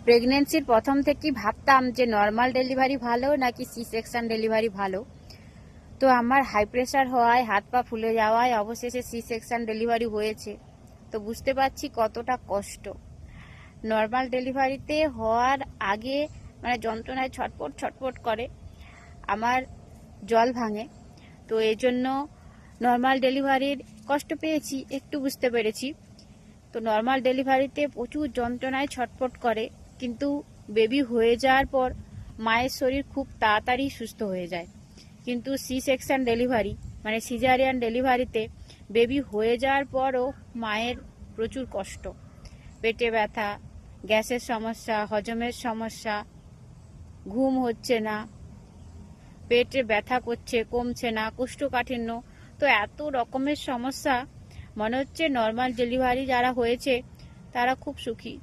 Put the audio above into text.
প্রেগনেন্সির প্রথম থেকেই ভাবতাম যে নর্মাল ডেলিভারি ভালো নাকি সি সেকশন ডেলিভারি ভালো। তো আমার হাই প্রেশার হওয়ায়, হাত পা ফুলে যাওয়ায় অবশেষে সি সেকশন ডেলিভারি হয়েছে। তো বুঝতে পারছি কতটা কষ্ট। নর্মাল ডেলিভারিতে হওয়ার আগে মানে যন্ত্রণায় ছটফট ছটফট করে, আমার জল ভাঙে। তো এই জন্য নর্মাল ডেলিভারির কষ্ট পেয়েছি, একটু বুঝতে পেরেছি। তো নর্মাল ডেলিভারিতে প্রচুর যন্ত্রণায় ছটফট করে, কিন্তু বেবি হয়ে যাওয়ার পর মায়ের শরীর খুব তাড়াতাড়ি সুস্থ হয়ে যায়। কিন্তু সি সেকশন ডেলিভারি মানে সিজারিয়ান ডেলিভারিতে বেবি হয়ে যাওয়ার পরও মায়ের প্রচুর কষ্ট, পেটে ব্যথা, গ্যাসের সমস্যা, হজমের সমস্যা, ঘুম হচ্ছে না, পেটে ব্যথা করছে, কমছে না, কোষ্ঠকাঠিন্য। তো এত রকমের সমস্যা, মনে হচ্ছে নর্মাল ডেলিভারি যারা হয়েছে তারা খুব সুখী।